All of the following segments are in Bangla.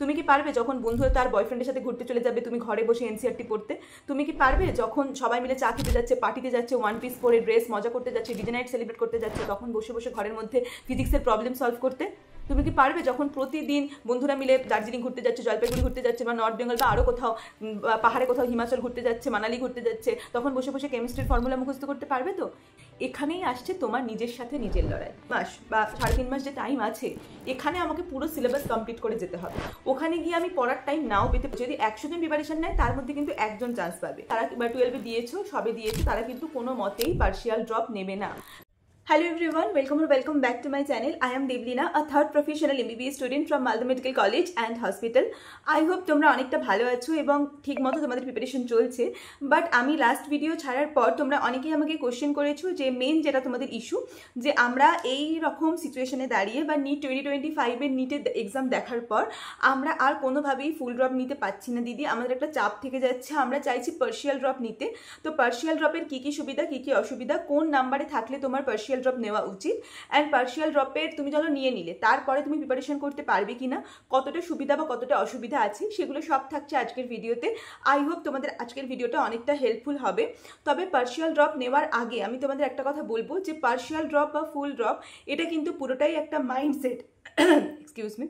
তুমি কি পারবে যখন বন্ধুরা তার বয়ফ্রেন্ডের সাথে ঘুরতে চলে যাবে তুমি ঘরে বসে এনসিইআরটি পড়তে? তুমি কি পারবে যখন সবাই মিলে চা খেতে যাচ্ছে, পার্টিতে যাচ্ছে, ওয়ান পিস পরে ড্রেস মজা করতে যাচ্ছে, ডিজে নাইট সেলিব্রেট করতে যাচ্ছে, তখন বসে বসে ঘরের মধ্যে ফিজিক্সের প্রবলেম সলভ করতে? তুমি কি পারবে যখন প্রতিদিন বন্ধুরা মিলে দার্জিলিং ঘুরতে যাচ্ছে, জলপাইগুড়ি ঘুরতে যাচ্ছে, বা নর্থ বেঙ্গল বা আরও কোথাও পাহাড়ে কোথাও হিমাচল ঘুরতে যাচ্ছে, মানালি ঘুরতে যাচ্ছে, তখন বসে বসে কেমিস্ট্রির ফর্মুলা মুখস্থ করতে পারবে? তো এখানেই আসছে তোমার নিজের সাথে নিজের লড়াই। মাস বা 3.5 মাস যে টাইম আছে, এখানে আমাকে পুরো সিলেবাস কমপ্লিট করে যেতে হবে। ওখানে গিয়ে আমি পড়ার টাইম নাও পেতে, যদি 100 জন প্রিপারেশন নেয় তার মধ্যে কিন্তু 1 জন চান্স পাবে। তারা 12-এ দিয়েছো, সবে দিয়েছো, তারা কিন্তু কোনো মতেই পার্শিয়াল ড্রপ নেবে না। Hello everyone, welcome back to my channel. I am Devlina, a third professional MBBS student from Malda Medical College and Hospital. I hope তোমরা অনেকটা ভালো আছো এবং ঠিকমতো তোমাদের প্রিপারেশন চলছে। বাট আমি লাস্ট ভিডিও ছাড়ার পর তোমরা অনেকেই আমাকে কোশ্চেন করেছো যে মেন যেটা তোমাদের ইস্যু, যে আমরা এই রকম সিচুয়েশনে দাঁড়িয়ে বা নিট 2025-এর নিটের এক্সাম দেখার পর আমরা আর কোনোভাবেই ফুল ড্রপ নিতে পারছি না দিদি, আমাদের একটা চাপ থেকে যাচ্ছে, আমরা চাইছি পার্শিয়াল ড্রপ নিতে। তো পার্শিয়াল ড্রপের কী কী সুবিধা, কী কী অসুবিধা, কোন নাম্বারে থাকলে তোমার পার্শিয়াল ড্রপ নেওয়া উচিত, অ্যান্ড পার্শিয়াল ড্রপের তুমি চলো নিয়ে নিলে তারপরে তুমি প্রিপারেশন করতে পারবে কিনা, কতটা সুবিধা বা কতটা অসুবিধা আছে, সেগুলো সব থাকছে আজকের ভিডিওতে। আই হোপ তোমাদের আজকের ভিডিওটা অনেকটা হেল্পফুল হবে। তবে পার্শিয়াল ড্রপ নেওয়ার আগে আমি তোমাদের একটা কথা বলবো যে পার্শিয়াল ড্রপ বা ফুল ড্রপ এটা কিন্তু পুরোটাই একটা মাইন্ডসেট। এক্সকিউজ মি,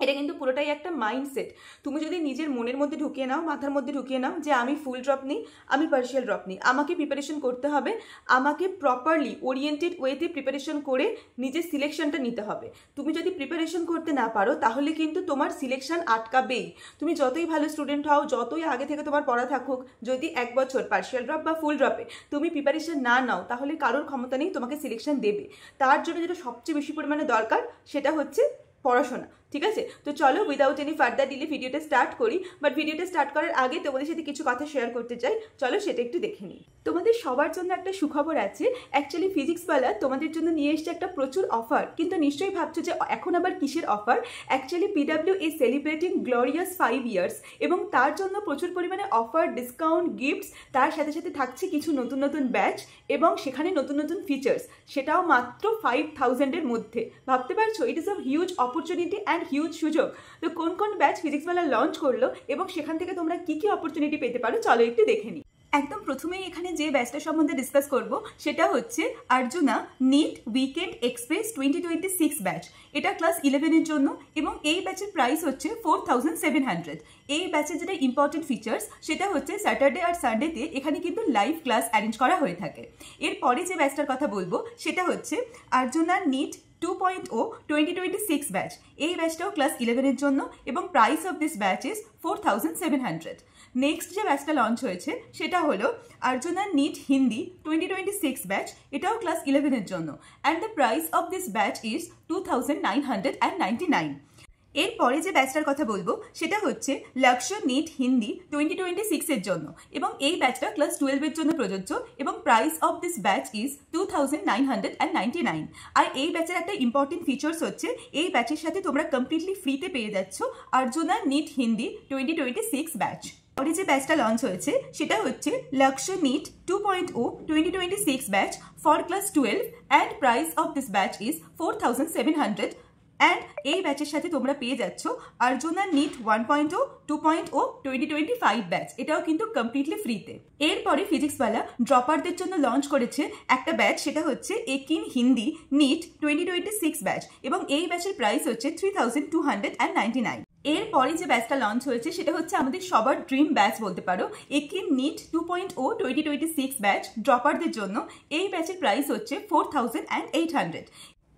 এটা কিন্তু পুরোটাই একটা মাইন্ডসেট। তুমি যদি নিজের মনের মধ্যে ঢুকিয়ে নাও, মাথার মধ্যে ঢুকিয়ে নাও যে আমি ফুল ড্রপ নিই, আমি পার্শিয়াল ড্রপ নিই, আমাকে প্রিপারেশন করতে হবে, আমাকে প্রপারলি ওরিয়েন্টেড ওয়েতে প্রিপারেশন করে নিজের সিলেকশনটা নিতে হবে। তুমি যদি প্রিপারেশন করতে না পারো তাহলে কিন্তু তোমার সিলেকশন আটকাবেই। তুমি যতই ভালো স্টুডেন্ট হও, যতই আগে থেকে তোমার পড়া থাকুক, যদি 1 বছর পার্শিয়াল ড্রপ বা ফুল ড্রপে তুমি প্রিপারেশন না নাও তাহলে কারোর ক্ষমতা নেই তোমাকে সিলেকশন দেবে। তার জন্য যেটা সবচেয়ে বেশি পরিমাণে দরকার সেটা হচ্ছে পড়াশোনা। ঠিক আছে, তো চলো উইদাউট এনি ফার্দার ডিলে ভিডিওটা স্টার্ট করি। বাট ভিডিওটা স্টার্ট করার আগে তোমাদের সাথে কিছু কথা শেয়ার করতে চাই, চলো সেটা একটু দেখে নিই। তোমাদের সবার জন্য একটা সুখবর আছে। অ্যাকচুয়ালি ফিজিক্সওয়ালা তোমাদের জন্য নিয়ে এসছে একটা প্রচুর অফার। কিন্তু নিশ্চয়ই ভাবছো যে এখন আবার কিসের offer. Actually PW is celebrating glorious 5 years এবং তার জন্য প্রচুর পরিমাণে অফার, ডিসকাউন্ট, গিফটস, তার সাথে সাথে থাকছে কিছু নতুন নতুন ব্যাচ এবং সেখানে নতুন নতুন ফিচার্স, সেটাও মাত্র 5000-এর মধ্যে। ভাবতে পারছো, it is a huge opportunity and huge সুযোগ। তো কোন কোন ব্যাচ ফিজিক্সওয়ালা লঞ্চ করলো এবং সেখান থেকে তোমরা কি কি অপরচুনিটি পেতে পারো চলো একটু দেখে নিই। একদম প্রথমেই এখানে যে ব্যাচটা সম্বন্ধে ডিসকাস করব সেটা হচ্ছে Arjuna NEET weekend express 2026 batch. এটা ক্লাস 11-এর জন্য এবং এই ব্যাচের প্রাইস হচ্ছে 4700। এই ব্যাচের যেটা ইম্পর্টেন্ট ফিচার্স সেটা হচ্ছে স্যাটারডে আর সানডেতে এখানে কিন্তু লাইভ ক্লাস অ্যারেঞ্জ করা হয়ে থাকে। এরপরে যে ব্যাচটার কথা বলবো সেটা হচ্ছে অর্জুনা নিট 2.0 2026 ব্যাচ। এই ব্যাচটাও ক্লাস 11-এর জন্য এবং price of this batch is 4700। Next যে ব্যাচটা লঞ্চ হয়েছে সেটা হলো অর্জুনা নিট হিন্দি 2026 ব্যাচ। এটাও ক্লাস 11-এর জন্য and the price of this batch is 2999। এরপরে যে ব্যাচটার কথা বলবো সেটা হচ্ছে লক্ষ্য নিট হিন্দি 2026-এর জন্য এবং এই ব্যাচটা ক্লাস 12-এর জন্য প্রযোজ্য এবং price of this batch is 2999। আর এই ব্যাচের একটা ইম্পর্টেন্ট ফিচার্স হচ্ছে এই ব্যাচের সাথে তোমরা কমপ্লিটলি ফ্রিতে পেয়ে যাচ্ছ অর্জুনা নিট হিন্দি 2026 ব্যাচ। পরে যে ব্যাচটা লঞ্চ হয়েছে সেটা হচ্ছে Lakshya NEET 2.0 2026 batch for class 12 and price of this batch is 4700। And এই ব্যাচের সাথে তোমরা পেয়ে যাচ্ছ অর্জুনা নিট 1.0 2.0 2025 ব্যাচ। এটাও কিন্তু কমপ্লিটলি ফ্রিতে। এরপরে ফিজিক্সওয়ালা ড্রপারদের জন্য লঞ্চ করেছে একটা ব্যাচ, সেটা হচ্ছে একিন হিন্দি নিট 2026 ব্যাচ এবং এই ব্যাচের প্রাইস হচ্ছে 3299। এরপরে যে ব্যাচটা লঞ্চ হয়েছে সেটা হচ্ছে আমাদের সবার ড্রিম ব্যাচ বলতে পারো, একিন নিট 2.0 2026 ব্যাচ ড্রপারদের জন্য। এই ব্যাচের প্রাইস হচ্ছে 4800।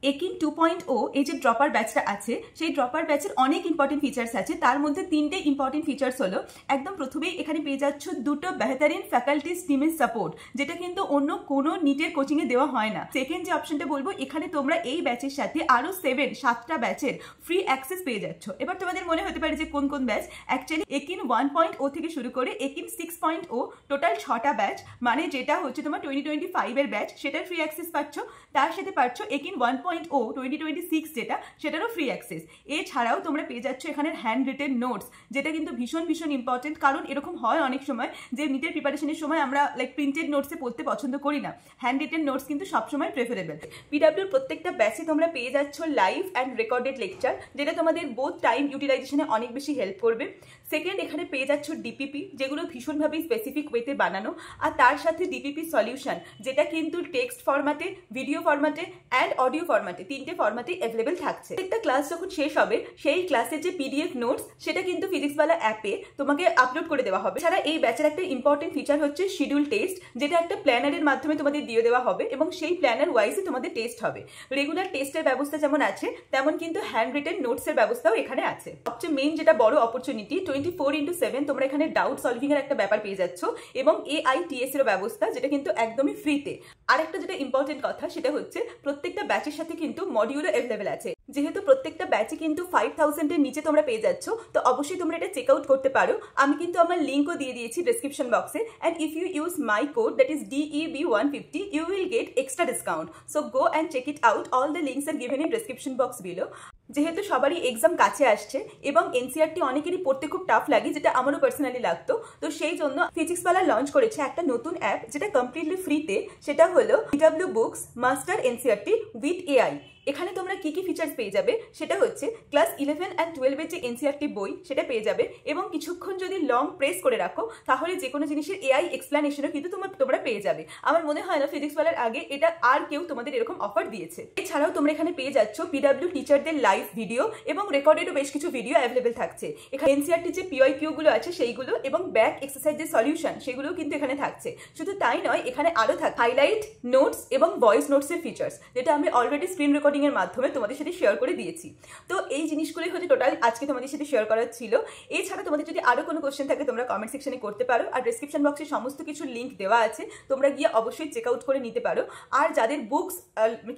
একিন 2.0 এই যে ড্রপার ব্যাচটা আছে সেই ড্রপার ব্যাচের অনেক ইম্পর্টেন্ট ফিচার্স আছে। তার মধ্যে 3টে ইম্পর্টেন্ট ফিচার্স হলো, একদম প্রথমেই এখানে পেয়ে যাচ্ছ 2টো বেহতারিন ফ্যাকাল্টিজ টিমের সাপোর্ট, যেটা কিন্তু অন্য কোনো নিটের কোচিংয়ে দেওয়া হয় না। সেকেন্ড যে অপশনটা বলবো, এখানে তোমরা এই ব্যাচের সাথে আরো 7টা ব্যাচের ফ্রি অ্যাক্সেস পেয়ে যাচ্ছ। এবার তোমাদের মনে হতে পারে যে কোন কোন ব্যাচ। অ্যাকচুয়ালি একিন 1.0 থেকে শুরু করে একিন 6.0 টোটাল 6টা ব্যাচ, মানে যেটা হচ্ছে তোমার 2025-এর ব্যাচ সেটার ফ্রি অ্যাক্সেস পাচ্ছ। তার সাথে পাচ্ছ একিন 1.0 1.0 2026 যেটা, সেটারও ফ্রি অ্যাক্সেস। এছাড়াও তোমরা পেয়ে যাচ্ছ এখানে হ্যান্ড রিটেন নোটস, যেটা কিন্তু ভীষণ ভীষণ ইম্পর্টেন্ট। কারণ এরকম হয় অনেক সময় যে নিটের প্রিপারেশনের সময় আমরা প্রিন্টেড নোটসে পড়তে পছন্দ করি না, হ্যান্ড রিটেন নোটস কিন্তু সবসময় প্রেফারেবল। পিডাব্লিউর প্রত্যেকটা ব্যাচে তোমরা পেয়ে যাচ্ছ লাইভ অ্যান্ড রেকর্ডেড লেকচার, যেটা তোমাদের বোথ টাইম ইউটিলাইজেশনে অনেক বেশি হেল্প করবে। সেকেন্ড, এখানে পেয়ে যাচ্ছ ডিপিপি, যেগুলো ভীষণভাবে স্পেসিফিক ওয়েতে বানানো, আর তার সাথে ডিপিপি সলিউশন, যেটা কিন্তু টেক্সট ফরম্যাটে, ভিডিও ফরম্যাটে অ্যান্ড অডিও ফরম্যাটে, তিনটে ফরম্যাটে অ্যাভেলেবেল থাকছে। একটা ক্লাস যখন শেষ হবে সেই ক্লাসের যে পিডিএফ নোটস, সেটা কিন্তু ফিজিক্সওয়ালা অ্যাপে তোমাকে আপলোড করে দেওয়া হবে। এছাড়া এই ব্যাচের একটা ইম্পর্টেন্ট ফিচার হচ্ছে শিডিউল টেস্ট, যেটা একটা প্ল্যানারের মাধ্যমে তোমাদের দিয়ে দেওয়া হবে এবং সেই প্ল্যানার ওয়াইজে তোমাদের টেস্ট হবে। রেগুলার টেস্টের ব্যবস্থা যেমন আছে, তেমন কিন্তু হ্যান্ড রিটেন নোটসের ব্যবস্থাও এখানে আছে। সবচেয়ে মেইন যেটা বড় অপরচুনিটি, 24/7 তোমরা এখানে ডাউট সলভিং এর একটা ব্যাপার পেয়ে যাচ্ছ এবং AITS এর ব্যবস্থা, যেটা কিন্তু একদমই ফ্রিতে। আরেকটা যেটা ইম্পর্টেন্ট কথা, সেটা হচ্ছে প্রত্যেকটা ব্যাচের সাথে কিন্তু মডিউলও অ্যাভেলেবেল আছে। যেহেতু প্রত্যেকটা ব্যাচে কিন্তু 5000 এর নিচে তোমরা পেয়ে যাচ্ছ, তো অবশ্যই তোমরা এটা চেক আউট করতে পারো। আমি কিন্তু আমার লিঙ্কও দিয়ে দিয়েছি ডেসক্রিপশন বক্সে, and if you use my code, that is DEB150, you will get extra discount. So go and check it out. All the links are given in description box below. যেহেতু সবারই এক্সাম কাছে আসছে এবং এনসিআরটি অনেকেরই পড়তে খুব টাফ লাগে, যেটা আমারও পার্সোনালি লাগতো, তো সেই জন্য ফিজিক্সওয়ালা লঞ্চ করেছে একটা নতুন অ্যাপ, যেটা কমপ্লিটলি ফ্রিতে। সেটা হলো PW books master NCERT with AI। এখানে তোমরা কি কি ফিচার্স পেয়ে যাবে, সেটা হচ্ছে ক্লাস 11 অ্যান্ড 12 এর যে এনসিআরটি বই, সেটা পেয়ে যাবে এবং কিছুক্ষণ যদি লং প্রেস করে রাখো, তাহলে যে কোনো জিনিসের AI এক্সপ্লেনেশনও কিন্তু তোমরা পেয়ে যাবে। আমার মনে হয় না ফিজিক্সওয়ালার আগে এটা আর কেউ তোমাদের এরকম অফার দিয়েছে। এছাড়াও তোমরা এখানে পেয়ে যাচ্ছ পিডাব্লিউ টিচারদের লাইভ ভিডিও এবং রেকর্ডেডও বেশ কিছু ভিডিও অ্যাভেলেবেল থাকছে। এখানে এনসিআরটি যে PYQ গুলো আছে সেইগুলো এবং ব্যাক এক্সারসাইজের সলিউশন, সেগুলোও কিন্তু এখানে থাকছে। শুধু তাই নয়, এখানে আরো থাকে হাইলাইট নোটস এবং ভয়েস নোটসের ফিচার্স, যেটা আমি অলরেডি স্ক্রিন রেকর্ডিং এর মাধ্যমে তোমাদের সাথে শেয়ার করে দিয়েছি। তো এই জিনিসগুলোই হচ্ছে টোটাল আজকে তোমাদের সাথে শেয়ার করার ছিল। এছাড়া তোমাদের যদি আরো কোনো কোশ্চেন থাকে, তোমরা কমেন্ট সেকশনে করতে পারো, আর ডেসক্রিপশন বক্সে সমস্ত কিছু লিঙ্ক দেওয়া আছে, তোমরা গিয়ে অবশ্যই চেক আউট করে নিতে পারো। আর যাদের বুকস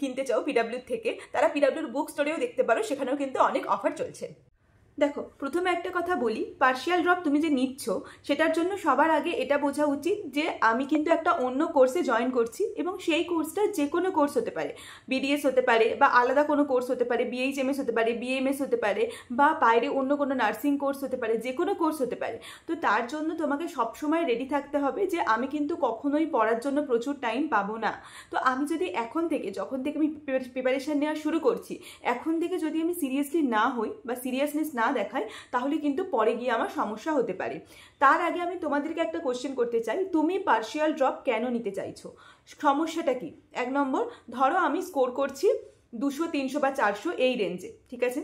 কিনতে চাও পিডাব্লিউ থেকে, তারা পিডাব্লিউর বুক স্টোরেও দেখতে পারো, সেখানেও কিন্তু অনেক অফার চলছে। দেখো, প্রথমে একটা কথা বলি, পার্শিয়াল ড্রপ তুমি যে নিচ্ছ, সেটার জন্য সবার আগে এটা বোঝা উচিত যে আমি কিন্তু একটা অন্য কোর্সে জয়েন করছি এবং সেই কোর্সটা যে কোনো কোর্স হতে পারে, BDS হতে পারে বা আলাদা কোনো কোর্স হতে পারে, BHMS হতে পারে, BMS হতে পারে, বা বাইরে অন্য কোনো নার্সিং কোর্স হতে পারে, যে কোনো কোর্স হতে পারে। তো তার জন্য তোমাকে সবসময় রেডি থাকতে হবে যে আমি কিন্তু কখনোই পড়ার জন্য প্রচুর টাইম পাবো না। তো আমি যদি এখন থেকে, যখন থেকে আমি প্রিপারেশন নেওয়া শুরু করছি, এখন থেকে যদি আমি সিরিয়াসলি না হই বা সিরিয়াসনেস না দেখায়, তাহলে কিন্তু পরে গিয়ে আমার সমস্যা হতে পারে। তার আগে আমি তোমাদেরকে একটা কোশ্চেন করতে চাই, তুমি পার্শিয়াল ড্রপ কেন নিতে চাইছো? সমস্যাটা কি? 1 নম্বর, ধরো আমি স্কোর করছি 200, 300 বা 400 এই রেঞ্জে, ঠিক আছে?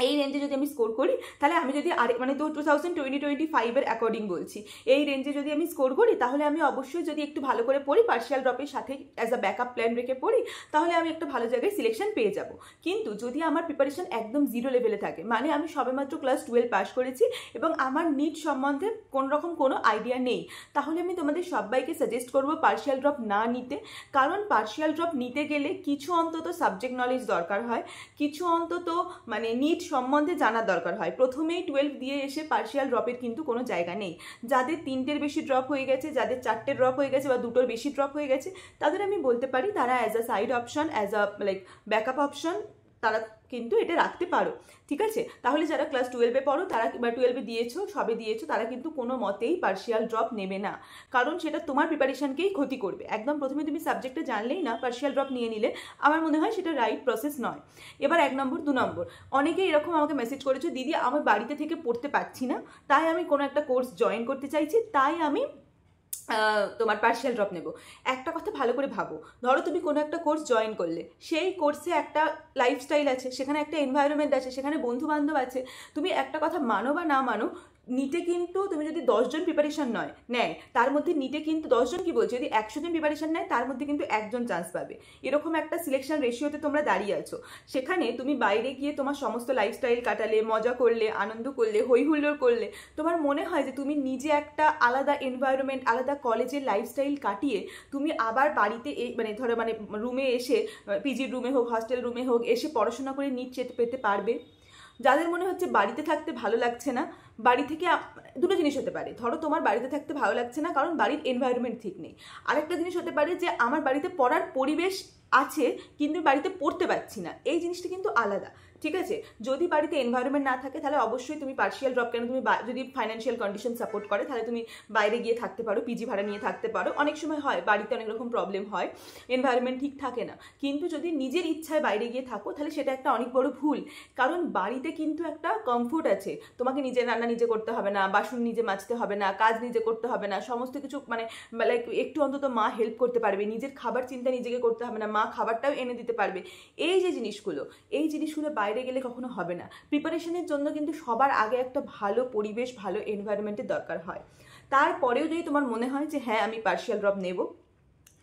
এই রেঞ্জে যদি আমি স্কোর করি, তাহলে আমি যদি মানে তো 2025 এর অ্যাকর্ডিং বলছি, এই রেঞ্জে যদি আমি স্কোর করি, তাহলে আমি অবশ্যই যদি একটু ভালো করে পড়ি, পার্শিয়াল ড্রপের সাথে অ্যাজ আ ব্যাকআপ প্ল্যান রেখে পড়ি, তাহলে আমি একটা ভালো জায়গায় সিলেকশন পেয়ে যাব। কিন্তু যদি আমার প্রিপারেশন একদম 0 লেভেলে থাকে, মানে আমি সবেমাত্র ক্লাস 12 পাস করেছি এবং আমার নিট সম্বন্ধে কোনোরকম কোনো আইডিয়া নেই, তাহলে আমি তোমাদের সবাইকে সাজেস্ট করবো পার্শিয়াল ড্রপ না নিতে। কারণ পার্শিয়াল ড্রপ নিতে গেলে কিছু অন্তত সাবজেক্ট নলেজ দরকার হয়, কিছু অন্তত মানে নিট সম্বন্ধে জানার দরকার হয়। প্রথমেই 12 দিয়ে এসে পার্শিয়াল ড্রপের কিন্তু কোনো জায়গা নেই। যাদের 3টের বেশি ড্রপ হয়ে গেছে, যাদের 4টে ড্রপ হয়ে গেছে বা 2টোর বেশি ড্রপ হয়ে গেছে, তাদের আমি বলতে পারি তারা as a side option, as a backup option তারা কিন্তু এটা রাখতে পারো, ঠিক আছে? তাহলে যারা ক্লাস 12-এ পড়ো, তারা বা 12-এ দিয়েছো, সবে দিয়েছো, তারা কিন্তু কোনো মতেই পার্শিয়াল ড্রপ নেবে না, কারণ সেটা তোমার প্রিপারেশনকেই ক্ষতি করবে। একদম প্রথমে তুমি সাবজেক্টটা জানলেই না পার্শিয়াল ড্রপ নিয়ে নিলে, আমার মনে হয় সেটা রাইট প্রসেস নয়। এবার 1 নম্বর। 2 নম্বর, অনেকে এরকম আমাকে মেসেজ করেছো, দিদি আমার বাড়িতে থেকে পড়তে পারছি না, তাই আমি কোনো একটা কোর্স জয়েন করতে চাইছি, তাই আমি তোমার পার্শিয়াল ড্রপ নেব। একটা কথা ভালো করে ভাবো, ধরো তুমি কোনো একটা কোর্স জয়েন করলে, সেই কোর্সে একটা লাইফস্টাইল আছে, সেখানে একটা এনভায়রনমেন্ট আছে, সেখানে বন্ধু বান্ধব আছে। তুমি একটা কথা মানো বা না মানো, নিটে কিন্তু তুমি যদি 10 জন প্রিপারেশন নেয়, তার মধ্যে নিটে কিন্তু 10 জন কি বলছে, যদি 100 জন প্রিপারেশন নেয়, তার মধ্যে কিন্তু 1 জন চান্স পাবে। এরকম একটা সিলেকশন রেশিওতে তোমরা দাঁড়িয়ে আছো। সেখানে তুমি বাইরে গিয়ে তোমার সমস্ত লাইফস্টাইল কাটালে, মজা করলে, আনন্দ করলে, হই হুল্লোড় করলে, তোমার মনে হয় যে তুমি নিজে একটা আলাদা এনভায়রনমেন্ট, আলাদা কলেজের লাইফস্টাইল কাটিয়ে তুমি আবার বাড়িতে ধরো রুমে এসে, পিজির রুমে হোক, হস্টেল রুমে হোক, এসে পড়াশোনা করে নিট পেতে পারবে? যাদের মনে হচ্ছে বাড়িতে থাকতে ভালো লাগছে না, বাড়ি থেকে দুটো জিনিস হতে পারে, ধরো তোমার বাড়িতে থাকতে ভালো লাগছে না কারণ বাড়ির এনভায়রনমেন্ট ঠিক নেই, আরেকটা জিনিস হতে পারে যে আমার বাড়িতে পড়ার পরিবেশ আছে কিন্তু বাড়িতে পড়তে পারছি না, এই জিনিসটা কিন্তু আলাদা, ঠিক আছে? যদি বাড়িতে এনভায়রনমেন্ট না থাকে তাহলে অবশ্যই তুমি পার্শিয়াল ড্রপ কেন, তুমি যদি ফাইন্যান্সিয়াল কন্ডিশন সাপোর্ট করে তাহলে তুমি বাইরে গিয়ে থাকতে পারো, পিজি ভাড়া নিয়ে থাকতে পারো। অনেক সময় হয় বাড়িতে অনেক রকম প্রবলেম হয়, এনভায়রনমেন্ট ঠিক থাকে না, কিন্তু যদি নিজের ইচ্ছায় বাইরে গিয়ে থাকো তাহলে সেটা একটা অনেক বড় ভুল। কারণ বাড়িতে কিন্তু একটা কমফোর্ট আছে, তোমাকে নিজের রান্না নিজে করতে হবে না, বাসন নিজে মাজতে হবে না, কাজ নিজে করতে হবে না, সমস্ত কিছু মানে লাইক একটু অন্তত মা হেল্প করতে পারবে, নিজের খাবার চিন্তা নিজেকে করতে হবে না, মা খাবারটাও এনে দিতে পারবে। এই যে জিনিসগুলো, এই জিনিসগুলো বাইরে গেলে কখনো হবে না। প্রিপারেশনের জন্য কিন্তু সবার আগে একটা ভালো পরিবেশ, ভালো এনভায়রনমেন্টের দরকার হয়। তারপরেও যদি তোমার মনে হয় যে হ্যাঁ আমি পার্শিয়াল ড্রপ নেব,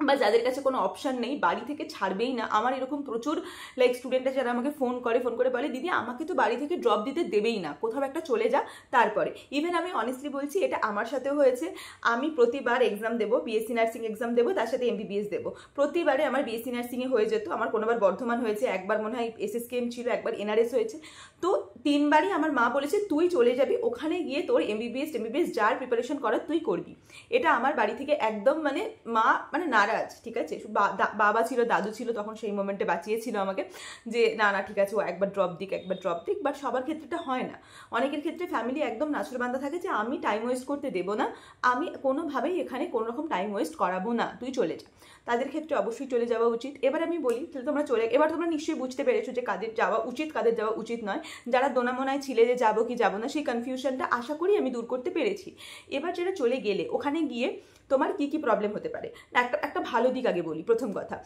বা যাদের কাছে কোনো অপশান নেই, বাড়ি থেকে ছাড়বেই না, আমার এরকম প্রচুর লাইক স্টুডেন্টরা যারা আমাকে ফোন করে বলে দিদি আমাকে তো বাড়ি থেকে ড্রপ দিতে দেবেই না, কোথাও একটা চলে যা তারপরে। ইভেন আমি অনেস্টলি বলছি এটা আমার সাথেও হয়েছে। আমি প্রতিবার এক্সাম দেবো, বিএসসি নার্সিং এক্সাম দেবো, তার সাথে এমবিবিএস দেবো। প্রতিবারে আমার বিএসসি নার্সিংয়ে হয়ে যেত, আমার কোনোবার বর্ধমান হয়েছে, একবার মনে হয় এসএসকেএম ছিল, একবার এনআরএস হয়েছে। তো 3বারই আমার মা বলেছে তুই চলে যাবি ওখানে গিয়ে তোর এমবিবিএস যার প্রিপারেশন করার তুই করবি। এটা আমার বাড়ি থেকে একদম মানে মা মানে নারাজ, ঠিক আছে? বাবা ছিল, দাদু ছিল, তখন সেই মোমেন্টে বাঁচিয়েছিল আমাকে যে না না ঠিক আছে ও একবার ড্রপ দিক, বাট সবার ক্ষেত্রেটা হয় না। অনেকের ক্ষেত্রে ফ্যামিলি একদম নাছরবান্ধা থাকে যে আমি টাইম ওয়েস্ট করতে দেবো না, আমি কোনোভাবেই এখানে কোনো রকম টাইম ওয়েস্ট করাবো না, তুই চলে যা। তাদের ক্ষেত্রে অবশ্যই চলে যাওয়া উচিত। এবার আমি বলি তাহলে তোমরা এবার তোমরা নিশ্চয়ই বুঝতে পেরেছো যে কাদের যাওয়া উচিত, কাদের যাওয়া উচিত নয়। যারা দোনামোনায় ছিলে যে যাবো কি যাবো না, সেই কনফিউশনটা আশা করি আমি দূর করতে পেরেছি। এবার যেটা চলে গেলে ওখানে গিয়ে তোমার কি কি প্রবলেম হতে পারে, একটা ভালো দিক আগে বলি। প্রথম কথা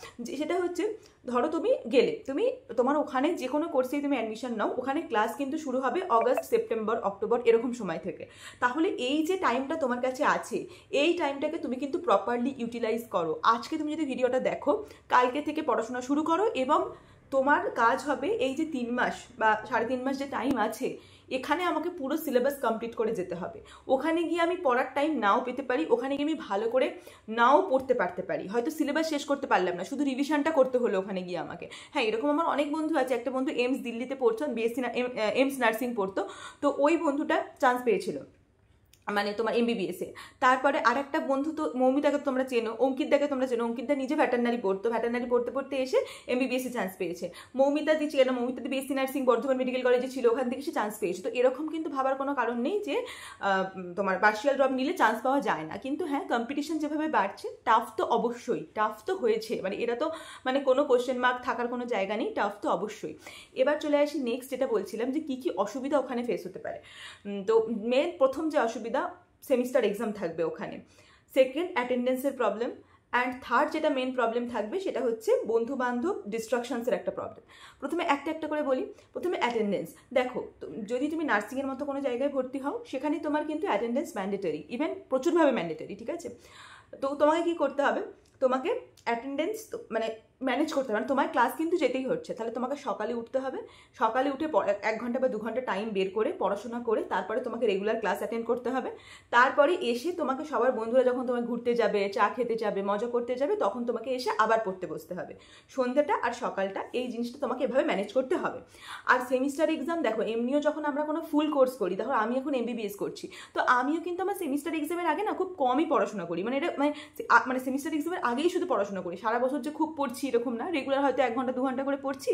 সেটা হচ্ছে, ধরো তুমি গেলে, তুমি তোমার ওখানে যে কোনো কোর্সেই তুমি অ্যাডমিশন নাও, ওখানে ক্লাস কিন্তু শুরু হবে অগস্ট, সেপ্টেম্বর, অক্টোবর এরকম সময় থেকে। তাহলে এই যে টাইমটা তোমার কাছে আছে, এই টাইমটাকে তুমি কিন্তু প্রপারলি ইউটিলাইজ করো। আজকে তুমি যদি ভিডিওটা দেখো, কালকে থেকে পড়াশোনা শুরু করো, এবং তোমার কাজ হবে এই যে 3 মাস বা 3.5 মাস যে টাইম আছে, এখানে আমাকে পুরো সিলেবাস কমপ্লিট করে যেতে হবে। ওখানে গিয়ে আমি পড়ার টাইম নাও পেতে পারি, ওখানে গিয়ে আমি ভালো করে নাও পড়তে পারতে পারি, হয়তো সিলেবাস শেষ করতে পারলাম না, শুধু রিভিশনটা করতে হলো ওখানে গিয়ে আমাকে। হ্যাঁ, এরকম আমার অনেক বন্ধু আছে। একটা বন্ধু এমস দিল্লিতে পড়তো, বিএসসি এমস নার্সিং পড়তো, তো ওই বন্ধুটা চান্স পেয়েছিল মানে তোমার এমবিবিএসে। তারপরে আর একটা বন্ধু তো মৌমিতাকে তোমরা চেনো, অঙ্কিতদাকে তোমরা চেনো, অঙ্কিতদা নিজে ভেটারিনারি পড়তো, ভেটারিনারি পড়তে পড়তে এসে এমবিবিএসে চান্স পেয়েছে। মৌমিতা দি চেনো, মৌমিতা দি বিএসসি নার্সিং বর্ধমান মেডিকেল কলেজে ছিল, ওখান থেকে সে চান্স পেয়েছে। তো এরকম কিন্তু ভাবার কোনো কারণ নেই যে তোমার পার্শিয়াল ড্রপ নিলে চান্স পাওয়া যায় না। কিন্তু হ্যাঁ, কম্পিটিশন যেভাবে বাড়ছে, টাফ তো অবশ্যই, টাফ তো হয়েছে, মানে এটা তো মানে কোনো কোশ্চেন মার্ক থাকার কোনো জায়গা নেই, টাফ তো অবশ্যই। এবার চলে আসি নেক্সট, যেটা বলছিলাম যে কী কী অসুবিধা ওখানে ফেস হতে পারে। তো প্রথম যে অসুবিধা, সেমিস্টার এক্সাম থাকবে ওখানে। সেকেন্ড, অ্যাটেন্ডেন্সের প্রবলেম। অ্যান্ড থার্ড যেটা মেন প্রবলেম থাকবে সেটা হচ্ছে বন্ধু বান্ধব ডিস্ট্রাকশনসের একটা প্রবলেম। প্রথমে একটা করে বলি। প্রথমে অ্যাটেন্ডেন্স। দেখো, যদি তুমি নার্সিংয়ের মতো কোনো জায়গায় ভর্তি হও, সেখানে তোমার কিন্তু অ্যাটেন্ডেন্স ম্যান্ডেটরি, ইভেন প্রচুরভাবে ম্যান্ডেটরি, ঠিক আছে? তো তোমাকে কি করতে হবে, তোমাকে অ্যাটেন্ডেন্স মানে ম্যানেজ করতে হবে, মানে তোমার ক্লাস কিন্তু যেতেই হচ্ছে, তাহলে তোমাকে সকালে উঠতে হবে, সকালে উঠে 1 ঘন্টা বা 2 ঘন্টা টাইম বের করে পড়াশোনা করে তারপরে তোমাকে রেগুলার ক্লাস অ্যাটেন্ড করতে হবে। তারপরে এসে তোমাকে সবার বন্ধুরা যখন তোমার ঘুরতে যাবে, চা খেতে যাবে, মজা করতে যাবে, তখন তোমাকে এসে আবার পড়তে বসতে হবে। সন্ধ্যাটা আর সকালটা এই জিনিসটা তোমাকে এভাবে ম্যানেজ করতে হবে। আর সেমিস্টার এক্সাম, দেখো এমনিও যখন আমরা কোনো ফুল কোর্স করি, দেখো আমি এখন এমবিবিএস করছি, তো আমিও কিন্তু আমার সেমিস্টার এক্সামের আগে না খুব কমই পড়াশোনা করি, মানে এটা মানে সেমিস্টার এক্সামের আগেই শুধু পড়াশোনা করি, সারা বছর যে খুব পড়ছি এরকম না, রেগুলার হয়তো 1 ঘন্টা 2 ঘন্টা করে পড়ছি,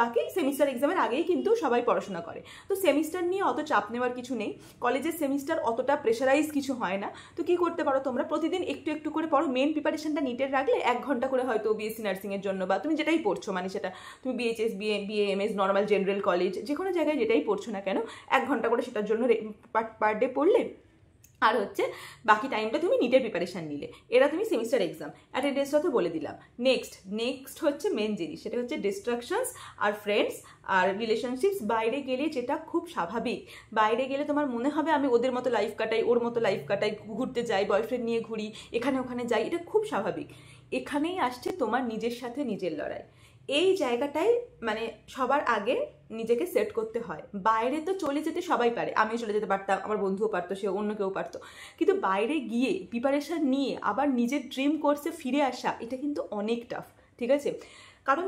বাকি সেমিস্টার এক্সামের আগেই কিন্তু সবাই পড়াশোনা করে। তো সেমিস্টার নিয়ে অত চাপ নেওয়ার কিছু নেই, কলেজের সেমিস্টার অতটা প্রেশারাইজ কিছু হয় না। তো কি করতে পারো তোমরা, প্রতিদিন একটু একটু করে পড়ো, মেন প্রিপারেশনটা নিটের রাখলে 1 ঘন্টা করে হয়তো বিএসসি নার্সিংয়ের জন্য, বা তুমি যেটাই পড়ছো, মানে সেটা তুমি BHS, BA, MS, normal general college, যে কোনো জায়গায় যেটাই পড়ছো না কেন, 1 ঘন্টা করে সেটার জন্য পার ডে পড়লে, আর হচ্ছে বাকি টাইমটা তুমি নিটের প্রিপারেশান নিলে। এরা তুমি সেমিস্টার এক্সাম। অ্যাটেন্ডেন্সটা তো বলে দিলাম। নেক্সট হচ্ছে মেন জিনিস, সেটা হচ্ছে ডিস্ট্রাকশনস আর ফ্রেন্ডস আর রিলেশনশিপস। বাইরে গেলে যেটা খুব স্বাভাবিক, বাইরে গেলে তোমার মনে হবে আমি ওদের মতো লাইফ কাটাই, ওর মতো লাইফ কাটাই, ঘুরতে যাই, বয়ফ্রেন্ড নিয়ে ঘুরি, এখানে ওখানে যাই, এটা খুব স্বাভাবিক। এখানেই আসছে তোমার নিজের সাথে নিজের লড়াই। এই জায়গাটাই মানে সবার আগে নিজেকে সেট করতে হয়। বাইরে তো চলে যেতে সবাই পারে, আমিও চলে যেতে পারতাম, আমার বন্ধুও পারতো, সে অন্য কেউ পারতো, কিন্তু বাইরে গিয়ে প্রিপারেশন নিয়ে আবার নিজের ড্রিম কোর্সে ফিরে আসা, এটা কিন্তু অনেক টাফ, ঠিক আছে? কারণ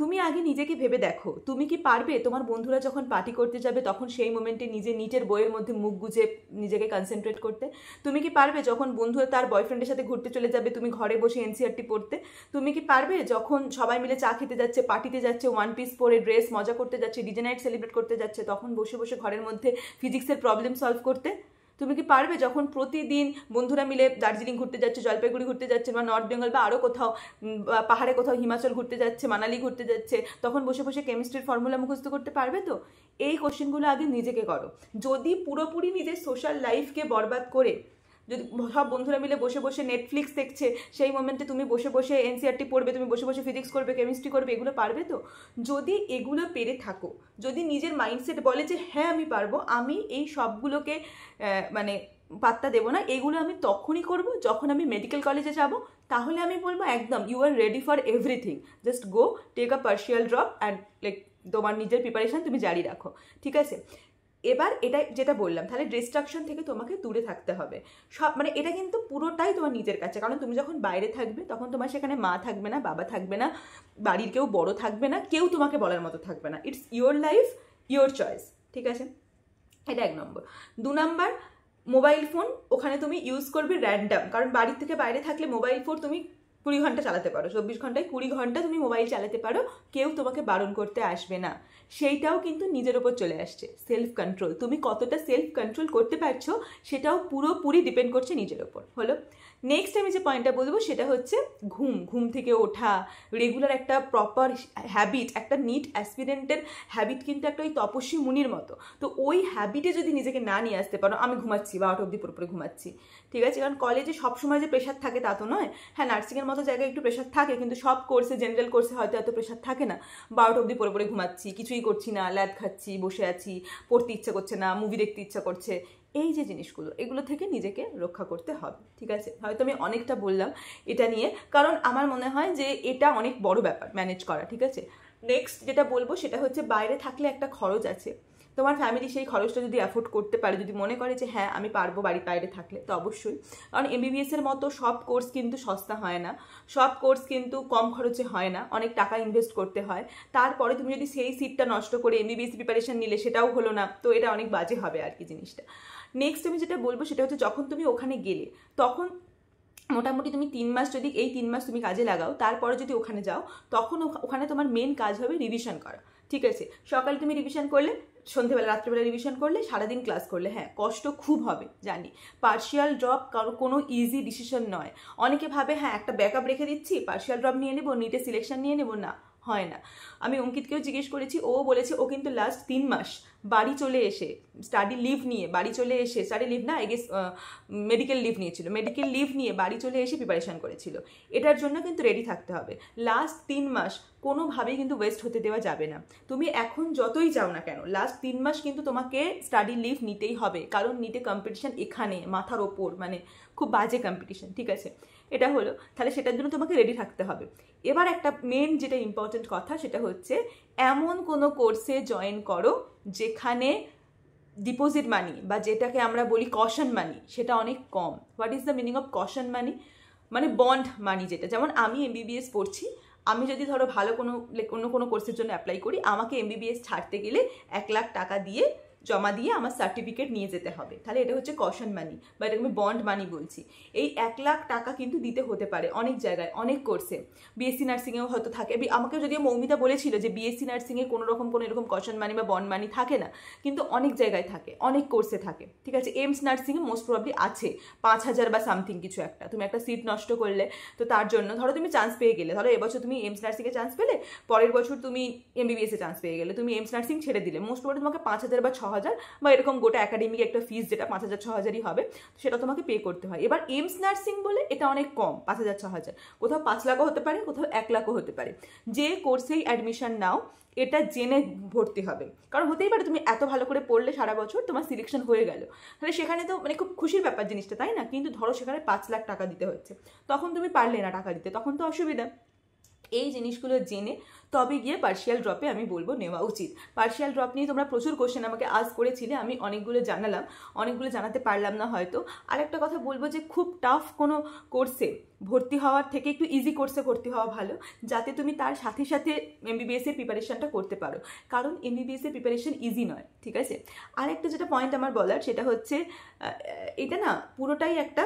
তুমি আগে নিজেকে ভেবে দেখো, তুমি কি পারবে তোমার বন্ধুরা যখন পার্টি করতে যাবে তখন সেই মোমেন্টে নিজের বইয়ের মধ্যে মুখ গুজে নিজেকে কনসেন্ট্রেট করতে? তুমি কি পারবে যখন বন্ধুরা তার বয়ফ্রেন্ডের সাথে ঘুরতে চলে যাবে তুমি ঘরে বসে এনসিআরটি পড়তে? তুমি কি পারবে যখন সবাই মিলে চা খেতে যাচ্ছে, পার্টিতে যাচ্ছে, ওয়ান পিস পরে ড্রেস মজা করতে যাচ্ছে, ডিজে নাইট সেলিব্রেট করতে যাচ্ছে, তখন বসে বসে ঘরের মধ্যে ফিজিক্সের প্রবলেম সলভ করতে? তুমি কি পারবে যখন প্রতিদিন বন্ধুরা মিলে দার্জিলিং ঘুরতে যাচ্ছে, জলপাইগুড়ি ঘুরতে যাচ্ছে, বা নর্থ বেঙ্গল বা আরও কোথাও পাহাড়ে কোথাও হিমাচল ঘুরতে যাচ্ছে, মানালি ঘুরতে যাচ্ছে, তখন বসে বসে কেমিস্ট্রির ফর্মুলা মুখস্থ করতে পারবে? তো এই কোশ্চেনগুলো আগে নিজেকে করো। যদি পুরোপুরি নিজের সোশ্যাল লাইফকে বরবাদ করে যদি সব বন্ধুরা মিলে বসে বসে নেটফ্লিক্স দেখছে, সেই মোমেন্টে তুমি বসে বসে এনসিআরটি পড়বে, তুমি বসে বসে ফিজিক্স করবে, কেমিস্ট্রি করবে, এগুলো পারবে? তো যদি এগুলো পেরে থাকো, যদি নিজের মাইন্ডসেট বলে যে হ্যাঁ আমি পারবো, আমি এই সবগুলোকে মানে পাত্তা দেবো না, এগুলো আমি তখনই করব যখন আমি মেডিকেল কলেজে যাব, তাহলে আমি বলবো একদম you are ready for everything, just go take a partial drop and like তোমার নিজের প্রিপারেশন তুমি জারি রাখো, ঠিক আছে? এবার এটা যেটা বললাম, তাহলে ডিস্ট্রাকশন থেকে তোমাকে দূরে থাকতে হবে। সব মানে এটা কিন্তু পুরোটাই তোমার নিজের কাছে, কারণ তুমি যখন বাইরে থাকবে তখন তোমার সেখানে মা থাকবে না, বাবা থাকবে না, বাড়ির কেউ বড় থাকবে না, কেউ তোমাকে বলার মতো থাকবে না। It's your life, your choice, ঠিক আছে? এটা 1 নম্বর। 2 নম্বর, মোবাইল ফোন ওখানে তুমি ইউজ করবে র্যান্ডাম, কারণ বাড়ির থেকে বাইরে থাকলে মোবাইল ফোন তুমি 20 ঘন্টা চালাতে পারো, 24 ঘন্টায় 20 ঘন্টা তুমি মোবাইল চালাতে পারো, কেউ তোমাকে বারণ করতে আসবে না। সেইটাও কিন্তু নিজের ওপর চলে আসছে, সেলফ কন্ট্রোল। তুমি কতটা সেলফ কন্ট্রোল করতে পারছো সেটাও পুরোপুরি ডিপেন্ড করছে নিজের ওপর। হলো, নেক্সট আমি যে পয়েন্টটা বলবো সেটা হচ্ছে ঘুম থেকে ওঠা, রেগুলার একটা প্রপার হ্যাবিট, একটা নিট অ্যাসপিরেন্টের হ্যাবিট কিন্তু একটা ওই তপস্বী মুনির মতো। তো ওই হ্যাবিটে যদি নিজেকে না নিয়ে আসতে পারো, আমি ঘুমাচ্ছি 12টা অবধি পুরোপুরি ঘুমাচ্ছি, ঠিক আছে? কারণ কলেজে সবসময় যে প্রেশার থাকে তা তো নয়। হ্যাঁ, নার্সিংয়ের মতো জায়গায় একটু প্রেশার থাকে, কিন্তু সব কোর্সে, জেনারেল কোর্সে হয়তো এত প্রেশার থাকে না। 12টা অবধি পুরোপুরি ঘুমাচ্ছি, কিছুই করছি না, ল্যাদ খাচ্ছি, বসে আছি, পড়তে ইচ্ছা করছে না, মুভি দেখতে ইচ্ছা করছে, এই যে জিনিসগুলো, এগুলো থেকে নিজেকে রক্ষা করতে হবে, ঠিক আছে? হয়তো আমি অনেকটা বললাম এটা নিয়ে, কারণ আমার মনে হয় যে এটা অনেক বড় ব্যাপার ম্যানেজ করা, ঠিক আছে? নেক্সট যেটা বলবো সেটা হচ্ছে বাইরে থাকলে একটা খরচ আছে, তোমার ফ্যামিলি সেই খরচটা যদি অ্যাফোর্ড করতে পারে, যদি মনে করে যে হ্যাঁ আমি পারবো বাড়ির বাইরে থাকলে, তো অবশ্যই। কারণ এমবিবিএসের মতো সব কোর্স কিন্তু সস্তা হয় না, সব কোর্স কিন্তু কম খরচে হয় না, অনেক টাকা ইনভেস্ট করতে হয়। তারপরে তুমি যদি সেই সিটটা নষ্ট করে এমবিবিএস প্রিপারেশন নিলে সেটাও হলো না, তো এটা অনেক বাজে হবে আর কি জিনিসটা। নেক্সট আমি যেটা বলবো সেটা হচ্ছে যখন তুমি ওখানে গেলে তখন মোটামুটি তুমি 3 মাস, যদি এই 3 মাস তুমি কাজে লাগাও, তারপরে যদি ওখানে যাও, তখন ওখানে তোমার মেন কাজ হবে রিভিশন করা, ঠিক আছে? সকালে তুমি রিভিশন করলে, সন্ধ্যেবেলা রাত্রিবেলা রিভিশন করলে, সারাদিন ক্লাস করলে। হ্যাঁ, কষ্ট খুব হবে জানি, পার্শিয়াল ড্রপ কোনো ইজি ডিসিশন নয়। অনেকে ভাবে হ্যাঁ একটা ব্যাকআপ রেখে দিচ্ছি, পার্শিয়াল ড্রপ নিয়ে নেবো, নিটে সিলেকশন নিয়ে নেবো, না, হয় না। আমি অঙ্কিতকেও জিজ্ঞেস করেছি, ও বলেছে ও কিন্তু লাস্ট 3 মাস বাড়ি চলে এসে স্টাডি লিভ নিয়ে, বাড়ি চলে এসে, স্টাডি লিভ না, আই গেস মেডিকেল লিভ নিয়েছিল, মেডিকেল লিভ নিয়ে বাড়ি চলে এসে প্রিপারেশন করেছিল। এটার জন্য কিন্তু রেডি থাকতে হবে। লাস্ট 3 মাস কোনোভাবেই কিন্তু ওয়েস্ট হতে দেওয়া যাবে না। তুমি এখন যতই যাও না কেন, লাস্ট 3 মাস কিন্তু তোমাকে স্টাডি লিভ নিতেই হবে, কারণ নিটে কম্পিটিশন এখানে মাথার ওপর, মানে খুব বাজে কম্পিটিশন, ঠিক আছে? এটা হলো, তাহলে সেটার জন্য তোমাকে রেডি থাকতে হবে। এবার একটা মেন যেটা ইম্পর্টেন্ট কথা সেটা হচ্ছে এমন কোনো কোর্সে জয়েন করো যেখানে ডিপোজিট মানি বা যেটাকে আমরা বলি কশন মানি সেটা অনেক কম। What is the meaning of caution money? মানে বন্ড মানি যেটা, যেমন আমি এমবিবিএস পড়ছি, আমি যদি ধরো ভালো অন্য কোনো কোর্সের জন্য অ্যাপ্লাই করি, আমাকে এমবিবিএস ছাড়তে গেলে 1 লাখ টাকা দিয়ে জমা দিয়ে আমার সার্টিফিকেট নিয়ে যেতে হবে, তাহলে এটা হচ্ছে কশন মানি বা এটাকে আমি বন্ড মানি বলছি। এই 1 লাখ টাকা কিন্তু দিতে হতে পারে অনেক জায়গায়, অনেক কোর্সে। বিএসসি নার্সিংয়েও হয়তো থাকে, আমাকে যদিও মৌমিতা বলেছিল যে বিএসসি নার্সিংয়ে কোনো এরকম কশন মানি বা বন্ড মানি থাকে না, কিন্তু অনেক জায়গায় থাকে, অনেক কোর্সে থাকে, ঠিক আছে? এইমস নার্সিংয়ে মোস্ট প্রবাবলি আছে 5,000 বা সামথিং কিছু একটা। তুমি একটা সিট নষ্ট করলে, তো তার জন্য ধরো তুমি চান্স পেয়ে গেলে, ধরো এবছর তুমি এইমস নার্সিংয়ে চান্স পেলে, পরের বছর তুমি এমবিবিএসে চান্স পেয়ে গেলে, তুমি এইমস নার্সিং ছেড়ে দিলে, মোস্ট প্রবাবলি তোমাকে 5,000 বা 6,000 বা এরকম গোটা একাডেমিক একটা ফিস যেটা 5,000-6,000ই হবে, সেটা তোমাকে পে করতে হয়। এবার এইমস নার্সিং বলে এটা অনেক কম, 5,000-6,000, কোথাও 5 লাখও হতে পারে, কোথাও 1 লাখও হতে পারে। যে কোর্সেই অ্যাডমিশন নাও এটা জেনে ভর্তি হবে, কারণ হতেই পারে তুমি এত ভালো করে পড়লে সারা বছর তোমার সিলেকশন হয়ে গেল, তাহলে সেখানে তো মানে খুব খুশির ব্যাপার জিনিসটা, তাই না? কিন্তু ধরো সেখানে 5 লাখ টাকা দিতে হচ্ছে, তখন তুমি পারলে না টাকা দিতে, তখন তো অসুবিধা। এই জিনিসগুলো জেনে তবে গিয়ে পার্শিয়াল ড্রপে আমি বলবো নেওয়া উচিত। পার্শিয়াল ড্রপ নিয়ে তোমরা প্রচুর কোশ্চেন আমাকে আজ করেছিলে, আমি অনেকগুলো জানালাম, অনেকগুলো জানাতে পারলাম না হয়তো। আর একটা কথা বলবো যে খুব টাফ কোনো কোর্সে ভর্তি হওয়ার থেকে একটু ইজি কোর্সে ভর্তি হওয়া ভালো, যাতে তুমি তার সাথে সাথে এমবিবিএস এর প্রিপারেশনটা করতে পারো, কারণ এমবিবিএস এর প্রিপারেশন ইজি নয়, ঠিক আছে। আর একটা যেটা পয়েন্ট আমার বলার সেটা হচ্ছে এটা না পুরোটাই একটা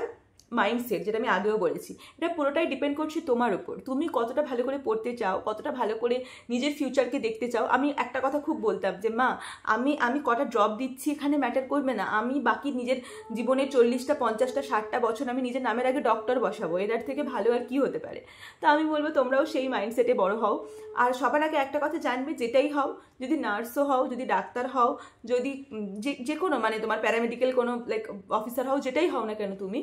মাইন্ডসেট, যেটা আমি আগেও বলেছি, এটা পুরোটাই ডিপেন্ড করছে তোমার উপর, তুমি কতটা ভালো করে পড়তে চাও, কতটা ভালো করে নিজের ফিউচারকে দেখতে চাও। আমি একটা কথা খুব বলতাম যে মা আমি কটা ড্রপ দিচ্ছি এখানে ম্যাটার করবে না, আমি বাকি নিজের জীবনের 40টা 50টা 60টা বছর আমি নিজের নামের আগে ডক্টর বসাবো, এটার থেকে ভালো আর কি হতে পারে। তা আমি বলবো তোমরাও সেই মাইন্ডসেটে বড় হও। আর সবার আগে একটা কথা জানবে, যেটাই হও, যদি নার্সও হও, যদি ডাক্তার হও, যদি যে কোনো মানে তোমার প্যারামেডিক্যাল কোনো লাইক অফিসার হও, যেটাই হও না কেন, তুমি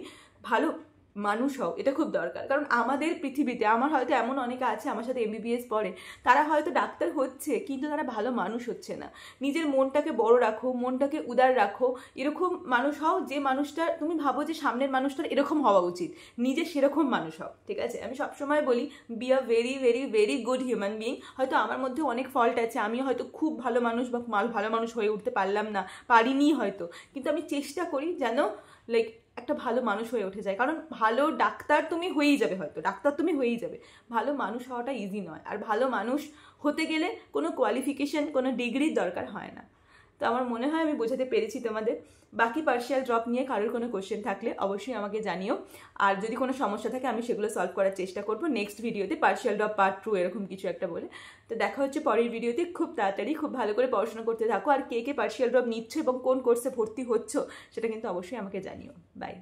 ভালো মানুষ হও, এটা খুব দরকার। কারণ আমাদের পৃথিবীতে আমার হয়তো এমন অনেকে আছে আমার সাথে এমবিবিএস পড়ে, তারা হয়তো ডাক্তার হচ্ছে কিন্তু তারা ভালো মানুষ হচ্ছে না। নিজের মনটাকে বড় রাখো, মনটাকে উদার রাখো, এরকম মানুষ হও যে মানুষটা তুমি ভাবো যে সামনের মানুষটার এরকম হওয়া উচিত, নিজে সেরকম মানুষ হও, ঠিক আছে। আমি সবসময় বলি be a very very very good human being. হয়তো আমার মধ্যে অনেক ফল্ট আছে, আমি হয়তো খুব ভালো মানুষ বা ভালো মানুষ হয়ে উঠতে পারলাম না, পারিনি হয়তো, কিন্তু আমি চেষ্টা করি যেন লাইক একটা ভালো মানুষ হয়ে উঠে যায়। কারণ ভালো ডাক্তার তুমি হয়েই যাবে, হয়তো ডাক্তার তুমি হয়েই যাবে, ভালো মানুষ হওয়াটা ইজি নয়। আর ভালো মানুষ হতে গেলে কোনো কোয়ালিফিকেশন, কোনো ডিগ্রির দরকার হয় না। তো আমার মনে হয় আমি বোঝাতে পেরেছি তোমাদের। বাকি পার্শিয়াল ড্রপ নিয়ে কারোর কোনো কোশ্চেন থাকলে অবশ্যই আমাকে জানিও, আর যদি কোনো সমস্যা থাকে আমি সেগুলো সলভ করার চেষ্টা করবো নেক্সট ভিডিওতে, পার্শিয়াল ড্রপ পার্ট 2 এরকম কিছু একটা বলে। তো দেখা হচ্ছে পরের ভিডিওতে। খুব তাড়াতাড়ি খুব ভালো করে পড়াশোনা করতে থাকো, আর কে কে পার্শিয়াল ড্রপ নিচ্ছ এবং কোন কোর্সে ভর্তি হচ্ছ সেটা কিন্তু অবশ্যই আমাকে জানিও। বাই।